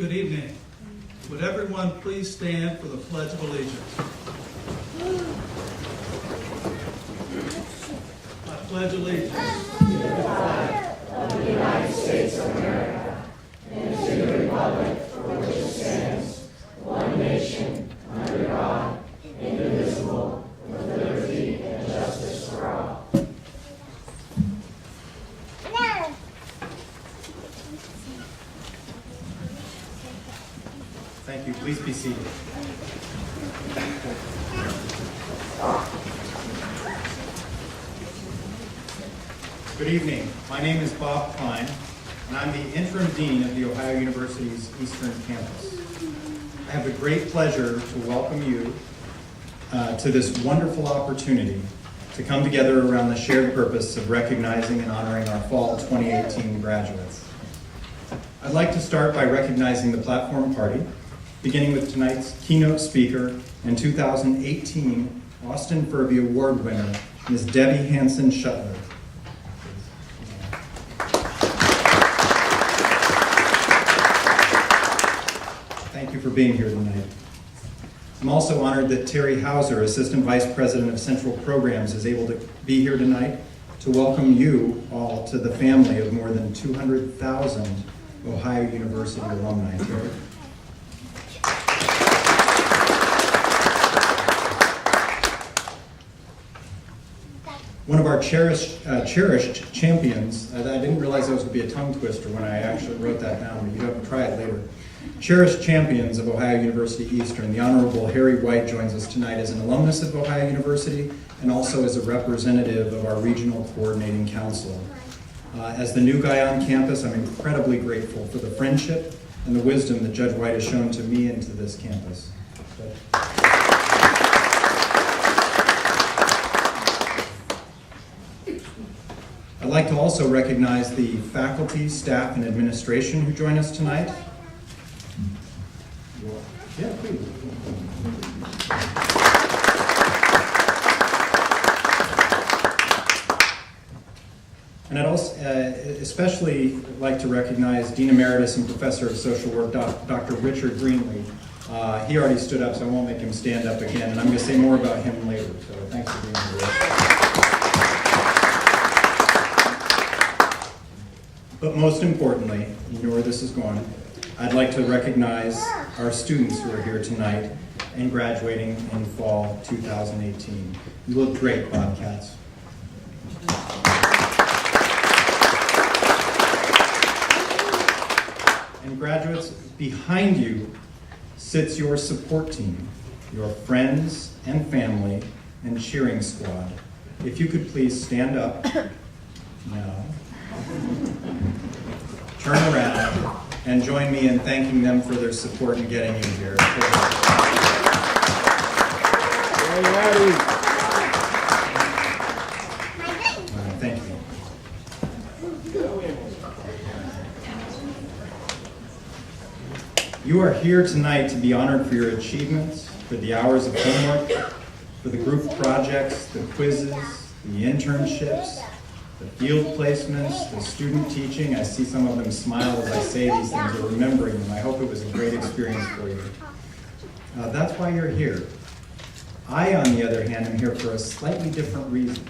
Good evening. Would everyone please stand for the Pledge of Allegiance? I pledge allegiance to the flag of the United States of America and to the republic for which it stands, one nation, under God, indivisible, with liberty and justice for all. Thank you. Please be seated. Good evening. My name is Bob Klein, and I'm the interim dean of the Ohio University's Eastern Campus. I have the great pleasure to welcome you to this wonderful opportunity to come together around the shared purpose of recognizing and honoring our fall 2018 graduates. I'd like to start by recognizing the platform party, beginning with tonight's keynote speaker and 2018 Austin Furbee Award winner, Ms. Debbi Hanson-Shutler. Thank you for being here tonight. I'm also honored that Terry Hauser, Assistant Vice President of Central Programs, is able to be here tonight to welcome you all to the family of more than 200,000 Ohio University alumni. Terry. One of our cherished champions, I didn't realize that was going to be a tongue twister when I actually wrote that down, but you have to try it later. Cherished champions of Ohio University Eastern, the Honorable Harry White joins us tonight as an alumnus of Ohio University and also as a representative of our Regional Coordinating Council. As the new guy on campus, I'm incredibly grateful for the friendship and the wisdom that Judge White has shown to me and to this campus. I'd like to also recognize the faculty, staff, and administration who join us tonight. Yeah, please. And I'd also especially like to recognize Dean Emeritus and Professor of Social Work, Dr. Richard Greenlee. He already stood up, so I won't make him stand up again, and I'm going to say more about him later, so thanks for being here. But most importantly, you know where this is going, I'd like to recognize our students who are here tonight and graduating in fall 2018. You look great, Bobcats. And graduates, behind you sits your support team, your friends and family and cheering squad. If you could please stand up now, turn around, and join me in thanking them for their support in getting you here. Thank you. You are here tonight to be honored for your achievements, for the hours of homework, for the group projects, the quizzes, the internships, the field placements, the student teaching. I see some of them smile as I say these things, or remembering them. I hope it was a great experience for you. That's why you're here. I, on the other hand, am here for a slightly different reason.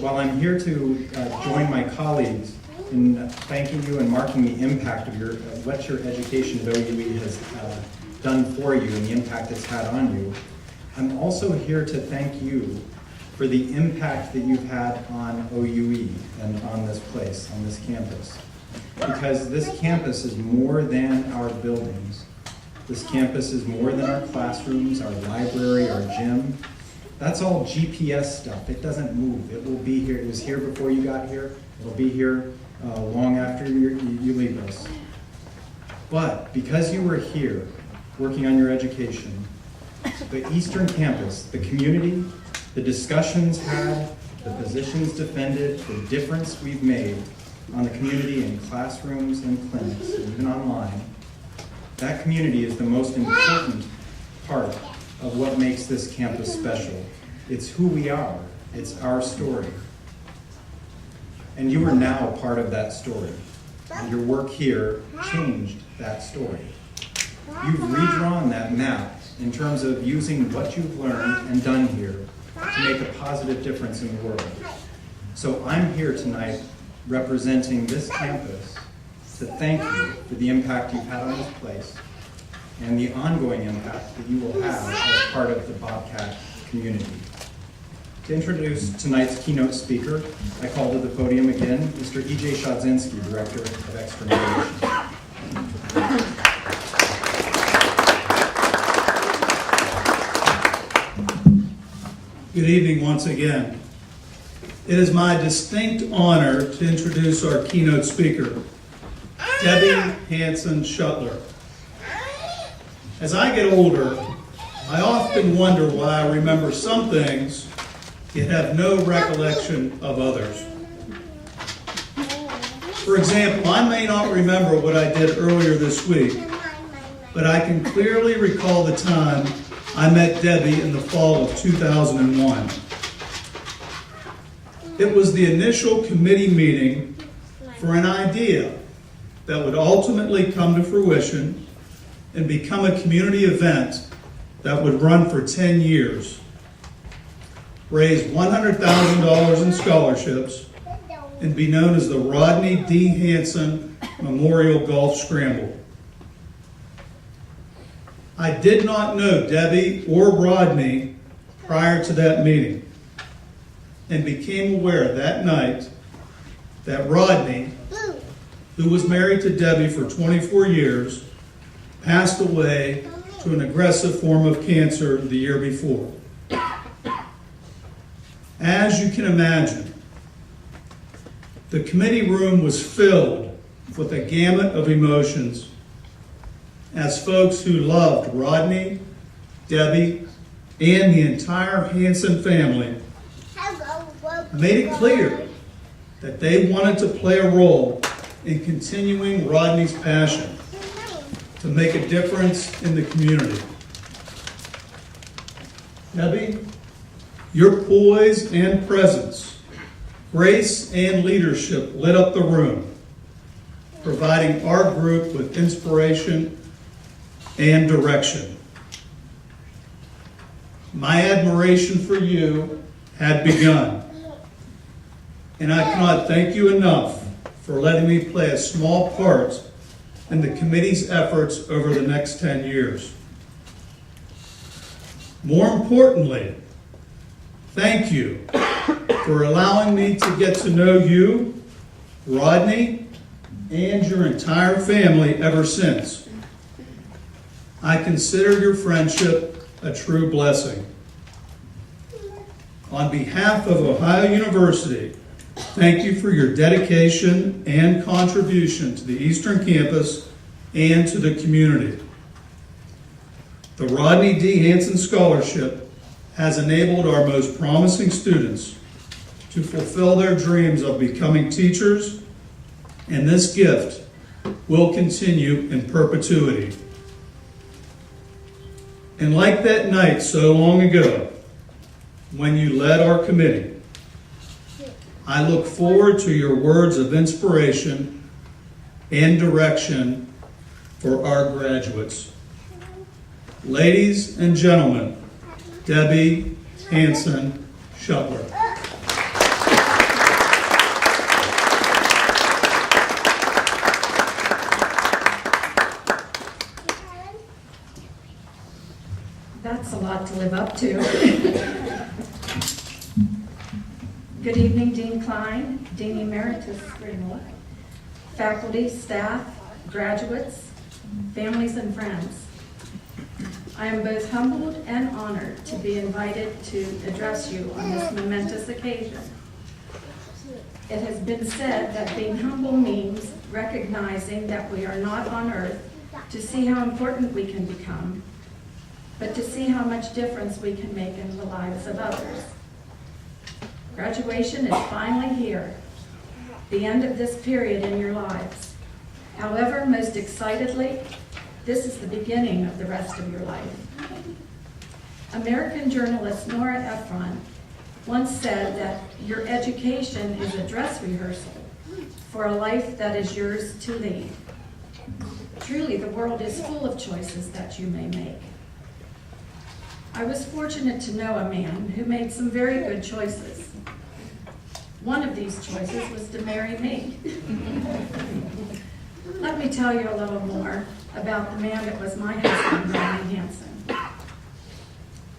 While I'm here to join my colleagues in thanking you and marking the impact of what your education at OUE has done for you and the impact it's had on you, I'm also here to thank you for the impact that you've had on OUE and on this place, on this campus. Because this campus is more than our buildings. This campus is more than our classrooms, our library, our gym. That's all GPS stuff. It doesn't move. It will be here. It was here before you got here. It'll be here long after you leave us. But because you were here working on your education, the Eastern Campus, the community, the discussions had, the positions defended, the difference we've made on the community in classrooms and clinics, even online, that community is the most important part of what makes this campus special. It's who we are. It's our story. And you are now part of that story. And your work here changed that story. You've redrawn that map in terms of using what you've learned and done here to make a positive difference in the world. So I'm here tonight representing this campus to thank you for the impact you've had on this place and the ongoing impact that you will have as part of the Bobcat community. To introduce tonight's keynote speaker, I call to the podium again Mr. E.J. Shadzinski, Director of External Relations. Good evening once again. It is my distinct honor to introduce our keynote speaker, Debbi Hanson-Shutler. As I get older, I often wonder why I remember some things yet have no recollection of others. For example, I may not remember what I did earlier this week, but I can clearly recall the time I met Debbi in the fall of 2001. It was the initial committee meeting for an idea that would ultimately come to fruition and become a community event that would run for 10 years, raise $100,000 in scholarships, and be known as the Rodney D. Hanson Memorial Golf Scramble. I did not know Debbi or Rodney prior to that meeting, and became aware that night that Rodney, who was married to Debbi for 24 years, passed away to an aggressive form of cancer the year before. As you can imagine, the committee room was filled with a gamut of emotions as folks who loved Rodney, Debbi, and the entire Hanson family made it clear that they wanted to play a role in continuing Rodney's passion to make a difference in the community. Debbi, your poise and presence, grace and leadership lit up the room, providing our group with inspiration and direction. My admiration for you had begun, and I cannot thank you enough for letting me play a small part in the committee's efforts over the next 10 years. More importantly, thank you for allowing me to get to know you, Rodney, and your entire family ever since. I consider your friendship a true blessing. On behalf of Ohio University, thank you for your dedication and contribution to the Eastern Campus and to the community. The Rodney D. Hanson Scholarship has enabled our most promising students to fulfill their dreams of becoming teachers, and this gift will continue in perpetuity. And like that night so long ago, when you led our committee, I look forward to your words of inspiration and direction for our graduates. Ladies and gentlemen, Debbi Hanson-Shutler. That's a lot to live up to. Good evening, Dean Klein, Dean Emeritus Greenwood, faculty, staff, graduates, families, and friends. I am both humbled and honored to be invited to address you on this momentous occasion. It has been said that being humble means recognizing that we are not on earth to see how important we can become, but to see how much difference we can make in the lives of others. Graduation is finally here, the end of this period in your lives. However, most excitedly, this is the beginning of the rest of your life. American journalist Nora Ephron once said that your education is a dress rehearsal for a life that is yours to lead. Truly, the world is full of choices that you may make. I was fortunate to know a man who made some very good choices. One of these choices was to marry me. Let me tell you a little more about the man that was my husband, Rodney Hanson.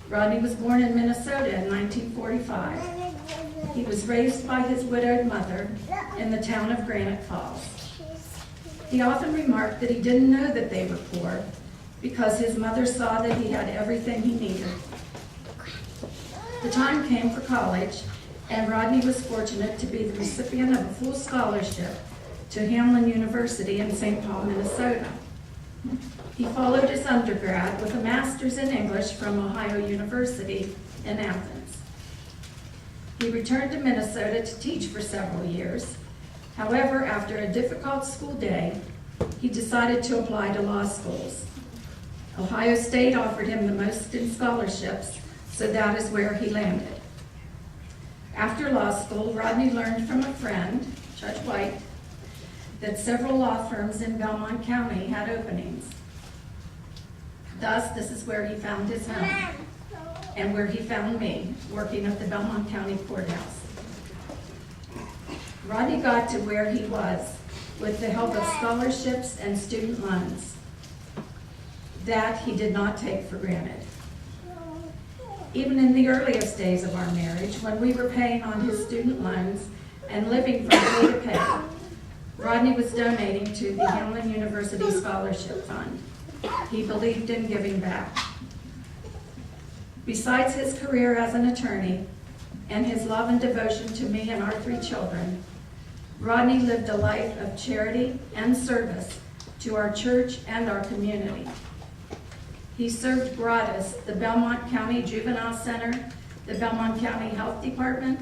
Rodney was born in Minnesota in 1945. He was raised by his widowed mother in the town of Granite Falls. He often remarked that he didn't know that they were poor because his mother saw that he had everything he needed. The time came for college, and Rodney was fortunate to be the recipient of a full scholarship to Hamline University in St. Paul, Minnesota. He followed his undergrad with a master's in English from Ohio University in Athens. He returned to Minnesota to teach for several years. However, after a difficult school day, he decided to apply to law schools. Ohio State offered him the most in scholarships, so that is where he landed. After law school, Rodney learned from a friend, Judge White, that several law firms in Belmont County had openings. Thus, this is where he found his home, and where he found me, working at the Belmont County Courthouse. Rodney got to where he was with the help of scholarships and student loans. That he did not take for granted. Even in the earliest days of our marriage, when we were paying on his student loans and living from pay to pay, Rodney was donating to the Hamline University Scholarship Fund. He believed in giving back. Besides his career as an attorney and his love and devotion to me and our 3 children, Rodney lived a life of charity and service to our church and our community. He served gratis the Belmont County Juvenile Center, the Belmont County Health Department,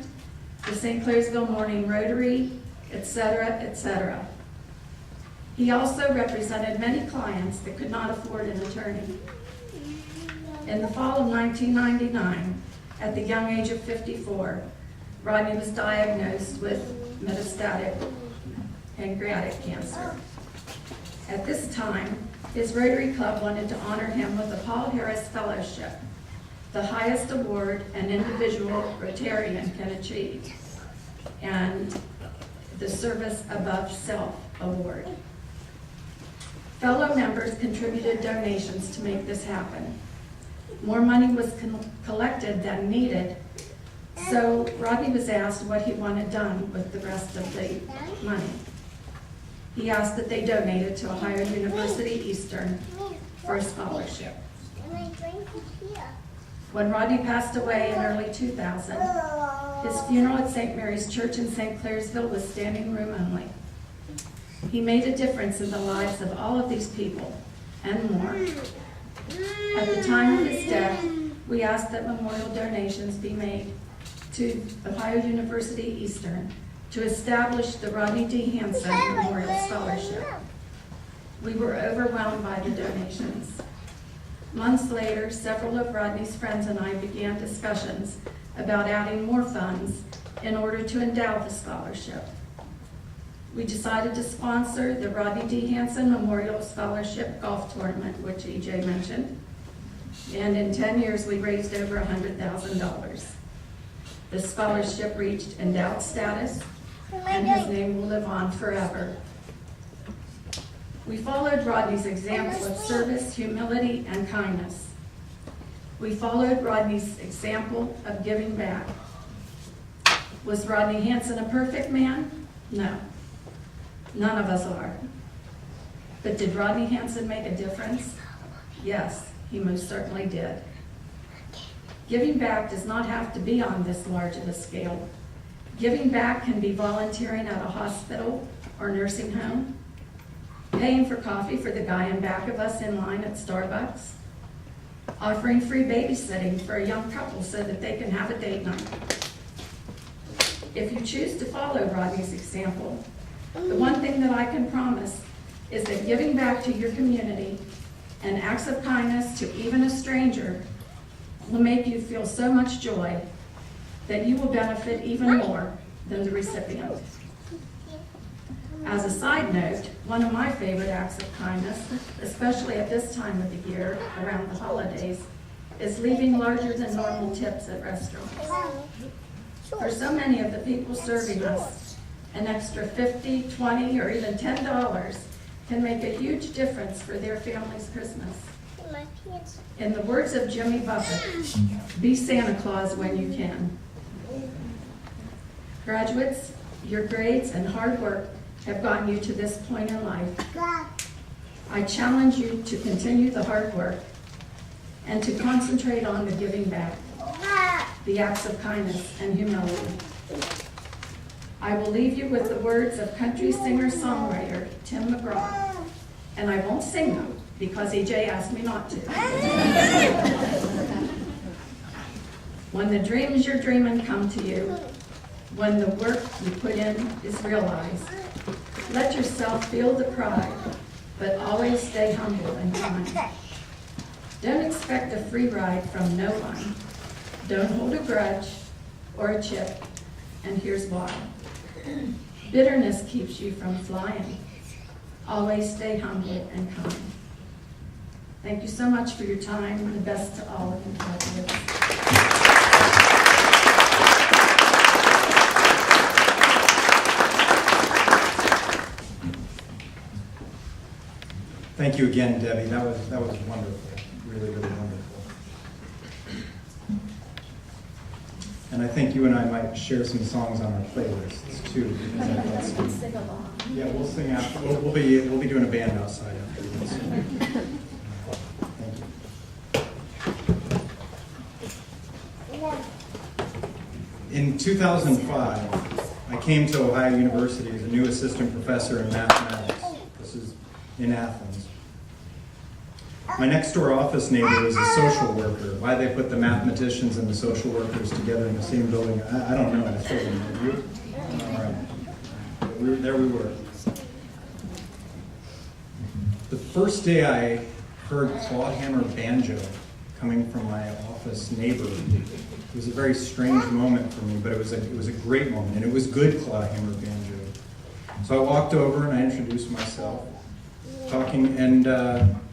the St. Clairsville Morning Rotary, etc., etc. He also represented many clients that could not afford an attorney. In the fall of 1999, at the young age of 54, Rodney was diagnosed with metastatic pancreatic cancer. At this time, his Rotary Club wanted to honor him with the Paul Harris Fellowship, the highest award an individual Rotarian can achieve, and the Service Above Self Award. Fellow members contributed donations to make this happen. More money was collected than needed, so Rodney was asked what he wanted done with the rest of the money. He asked that they donate it to Ohio University Eastern for a scholarship. When Rodney passed away in early 2000, his funeral at St. Mary's Church in St. Clairsville was standing room only. He made a difference in the lives of all of these people and more. At the time of his death, we asked that memorial donations be made to Ohio University Eastern to establish the Rodney D. Hanson Memorial Scholarship. We were overwhelmed by the donations. Months later, several of Rodney's friends and I began discussions about adding more funds in order to endow the scholarship. We decided to sponsor the Rodney D. Hanson Memorial Scholarship Golf Tournament, which EJ mentioned, and in 10 years we raised over $100,000. The scholarship reached endowed status, and his name will live on forever. We followed Rodney's example of service, humility, and kindness. We followed Rodney's example of giving back. Was Rodney Hanson a perfect man? No. None of us are. But did Rodney Hanson make a difference? Yes, he most certainly did. Giving back does not have to be on this large of a scale. Giving back can be volunteering at a hospital or nursing home, paying for coffee for the guy in back of us in line at Starbucks, offering free babysitting for a young couple so that they can have a date night. If you choose to follow Rodney's example, the one thing that I can promise is that giving back to your community and acts of kindness to even a stranger will make you feel so much joy that you will benefit even more than the recipient. As a side note, one of my favorite acts of kindness, especially at this time of the year, around the holidays, is leaving larger than normal tips at restaurants. For so many of the people serving us, an extra $50, $20, or even $10 can make a huge difference for their family's Christmas. In the words of Jimmy Buffett, be Santa Claus when you can. Graduates, your grades and hard work have gotten you to this point in life. I challenge you to continue the hard work and to concentrate on the giving back, the acts of kindness and humility. I will leave you with the words of country singer-songwriter Tim McGraw, and I won't sing them because EJ asked me not to. When the dreams you're dreaming come to you, when the work you put in is realized, let yourself feel the pride, but always stay humble and kind. Don't expect a free ride from no one. Don't hold a grudge or a chip, and here's why. Bitterness keeps you from flying. Always stay humble and kind. Thank you so much for your time, and the best to all of you graduates. Thank you again, Debbie. That was wonderful. Really, really wonderful. And I think you and I might share some songs on our playlists too. Sing along. Yeah, we'll sing after. We'll be doing a band outside afterwards. Thank you. In 2005, I came to Ohio University as a new assistant professor in mathematics. This is in Athens. My next door office neighbor was a social worker. Why they put the mathematicians and the social workers together in the same building, I don't know. I still don't know. All right. There we were. The first day I heard clawhammer banjo coming from my office neighbor, it was a very strange moment for me, but it was a great moment, and it was good clawhammer banjo. So I walked over and I introduced myself, talking, and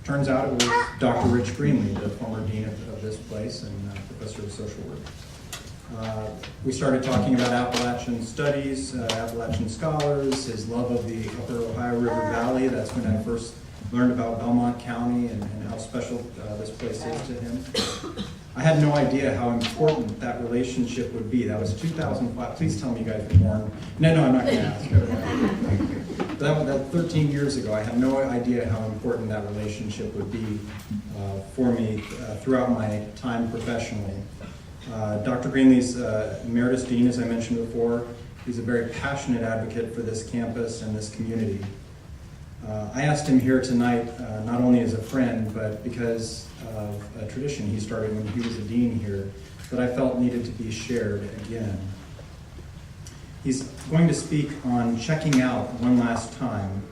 turns out it was Dr. Rich Greenlee, the former dean of this place and professor of social work. We started talking about Appalachian studies, Appalachian scholars, his love of the upper Ohio River Valley. That's when I first learned about Belmont County and how special this place is to him. I had no idea how important that relationship would be. That was 2005. Please tell me you guys were born. No, I'm not going to ask. That 13 years ago, I had no idea how important that relationship would be for me throughout my time professionally. Dr. Greenlee's emeritus dean, as I mentioned before. He's a very passionate advocate for this campus and this community. I asked him here tonight, not only as a friend, but because of a tradition he started when he was a dean here that I felt needed to be shared again. He's going to speak on checking out one last time,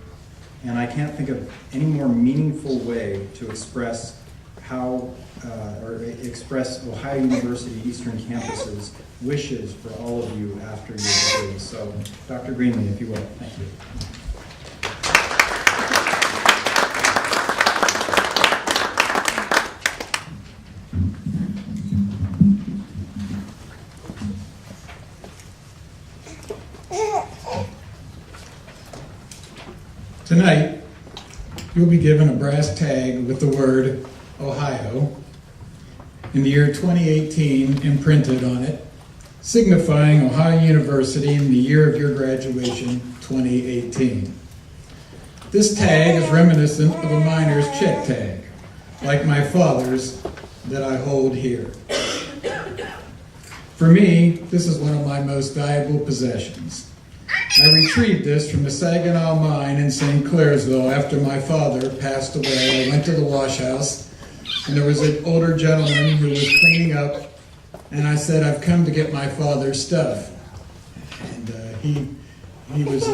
and I can't think of any more meaningful way to express express Ohio University Eastern Campus's wishes for all of you after your degrees. So, Dr. Greenlee, if you will, thank you. Tonight, you'll be given a brass tag with the word Ohio in the year 2018 imprinted on it, signifying Ohio University in the year of your graduation, 2018. This tag is reminiscent of a miner's check tag, like my father's that I hold here. For me, this is one of my most valuable possessions. I retrieved this from the Saginaw mine in St. Clairsville after my father passed away. I went to the wash house, and there was an older gentleman who was cleaning up, and I said, "I've come to get my father's stuff." And he was,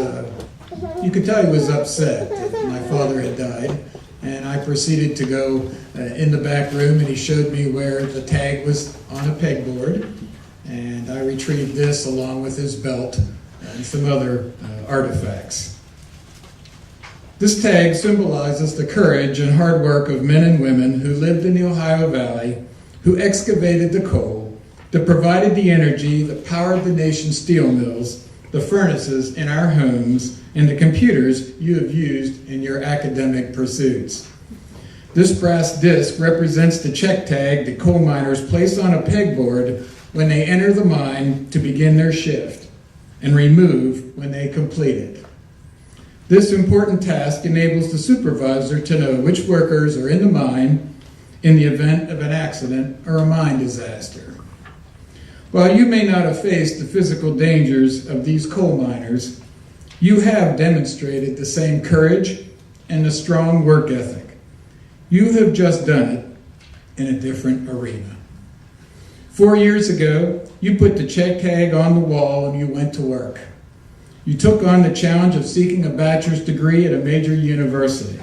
you could tell he was upset that my father had died. And I proceeded to go in the back room, and he showed me where the tag was on a pegboard. And I retrieved this along with his belt and some other artifacts. This tag symbolizes the courage and hard work of men and women who lived in the Ohio Valley, who excavated the coal, that provided the energy that powered the nation's steel mills, the furnaces in our homes, and the computers you have used in your academic pursuits. This brass disc represents the check tag that coal miners place on a pegboard when they enter the mine to begin their shift, and remove when they complete it. This important task enables the supervisor to know which workers are in the mine in the event of an accident or a mine disaster. While you may not have faced the physical dangers of these coal miners, you have demonstrated the same courage and a strong work ethic. You have just done it in a different arena. 4 years ago, you put the check tag on the wall and you went to work. You took on the challenge of seeking a bachelor's degree at a major university.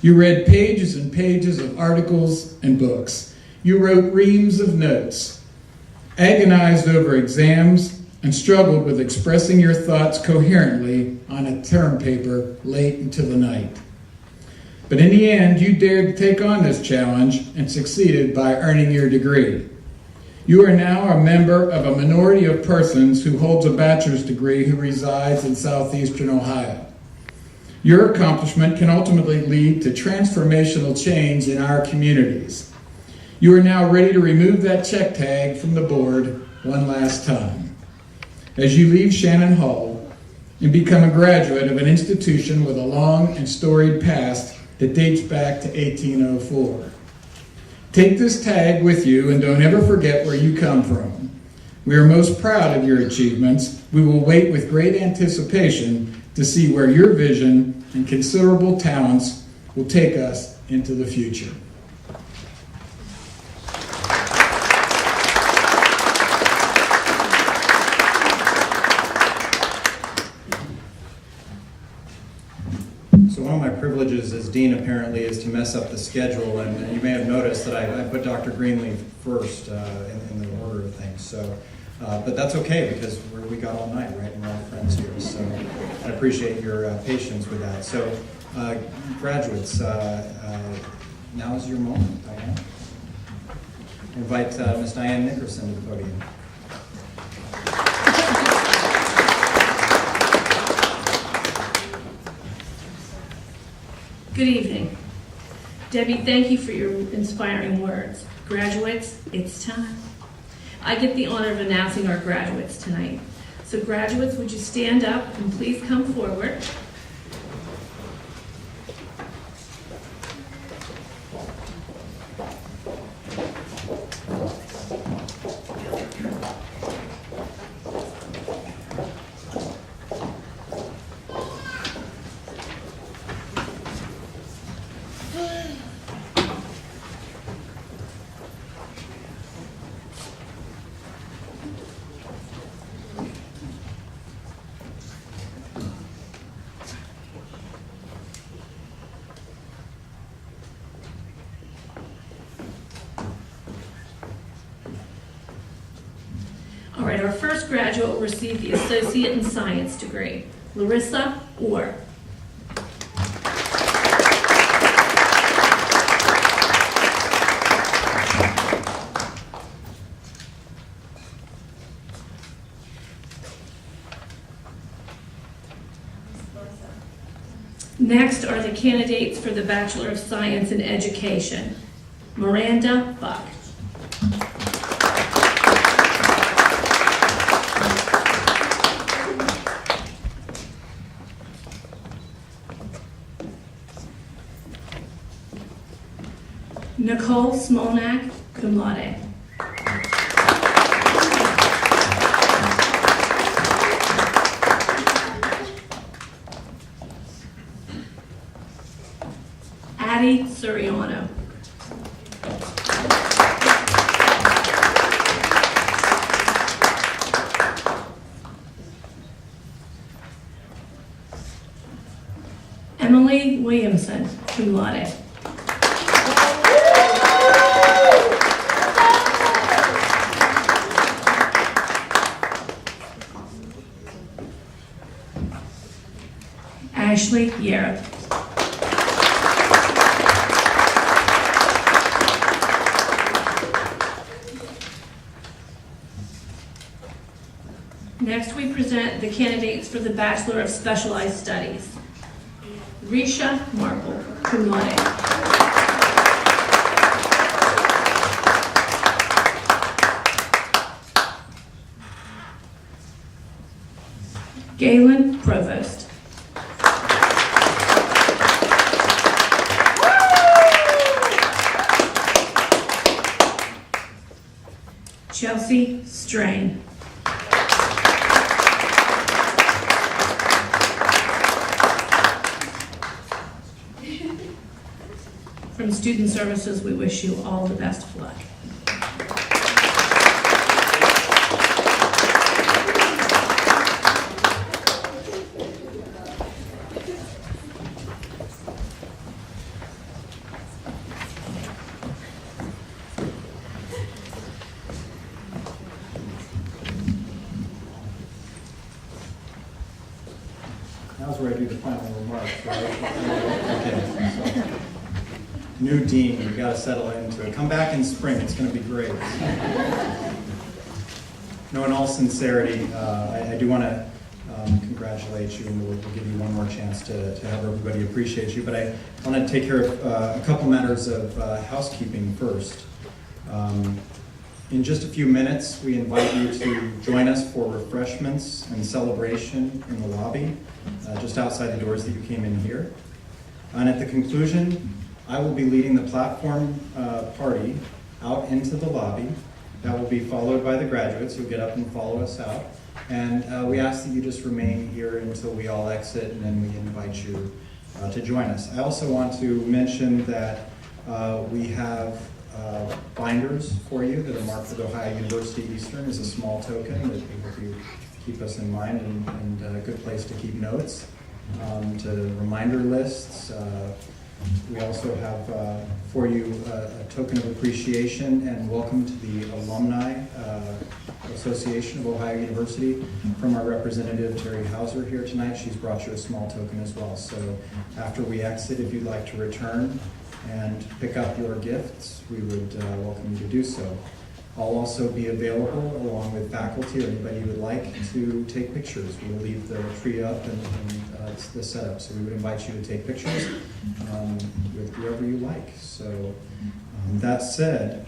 You read pages and pages of articles and books. You wrote reams of notes, agonized over exams, and struggled with expressing your thoughts coherently on a term paper late into the night. But in the end, you dared to take on this challenge and succeeded by earning your degree. You are now a member of a minority of persons who holds a bachelor's degree who resides in southeastern Ohio. Your accomplishment can ultimately lead to transformational change in our communities. You are now ready to remove that check tag from the board one last time. As you leave Shannon Hall and become a graduate of an institution with a long and storied past that dates back to 1804. Take this tag with you and don't ever forget where you come from. We are most proud of your achievements. We will wait with great anticipation to see where your vision and considerable talents will take us into the future. So one of my privileges as dean apparently is to mess up the schedule, and you may have noticed that I put Dr. Greenleaf first in the order of things. So, but that's okay because we got all night, right? And we're all friends here, so I appreciate your patience with that. So, graduates, now is your moment, Diane. Invite Ms. Diane Nickerson to the podium. Good evening. Debbi, thank you for your inspiring words. Graduates, it's time. I get the honor of announcing our graduates tonight. So graduates, would you stand up and please come forward? All right, our first graduate will receive the Associate in Science degree. Larissa Orr. Next are the candidates for the Bachelor of Science in Education. Mirranda Buck. Nicole Smolenak, cum laude. Addie Suriano. Emily Williamson, cum laude. Ashley Yereb. Next, we present the candidates for the Bachelor of Specialized Studies. Risha Marple, cum laude. Galen Provost. Chelsey Strain. From Student Services, we wish you all the best of luck. Now's where I do the final remarks, right? Okay. So, new dean, you got to settle into it. Come back in spring. It's going to be great. No, in all sincerity, I do want to congratulate you, and we'll give you one more chance to have everybody appreciate you. But I want to take care of a couple matters of housekeeping first. In just a few minutes, we invite you to join us for refreshments and celebration in the lobby, just outside the doors that you came in here. And at the conclusion, I will be leading the platform party out into the lobby. That will be followed by the graduates. You'll get up and follow us out. And we ask that you just remain here until we all exit, and then we invite you to join us. I also want to mention that we have binders for you that are marked with Ohio University Eastern as a small token that we hope you keep us in mind, and a good place to keep notes, to reminder lists. We also have for you a token of appreciation and welcome to the Alumni Association of Ohio University from our representative Terry Hauser here tonight. She's brought you a small token as well. So after we exit, if you'd like to return and pick up your gifts, we would welcome you to do so. I'll also be available along with faculty or anybody who would like to take pictures. We will leave the tree up and it's the setup, so we would invite you to take pictures with whoever you like. So that said,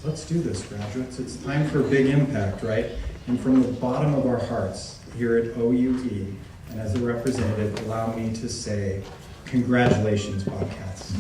let's do this, graduates. It's time for a big impact, right? And from the bottom of our hearts here at OUE, and as a representative, allow me to say, congratulations, Bobcats.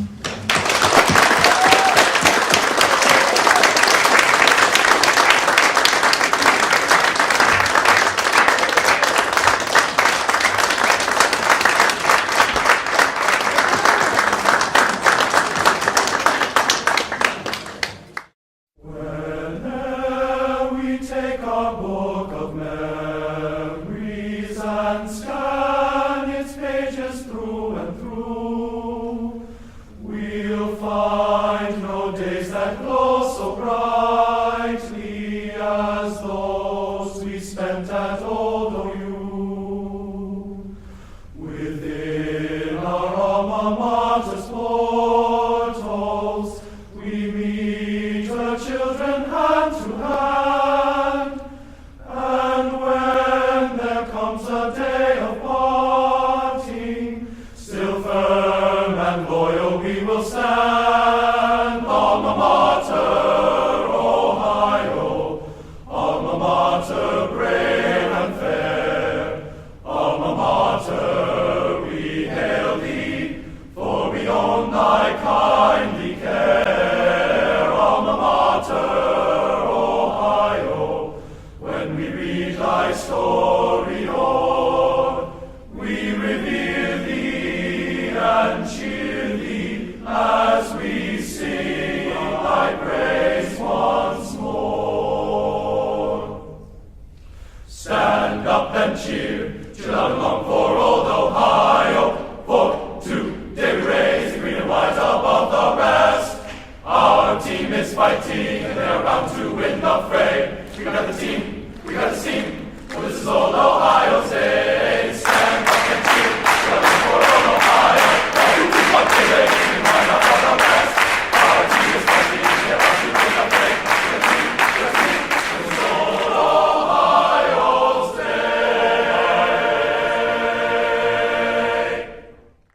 Stand up and cheer, till our long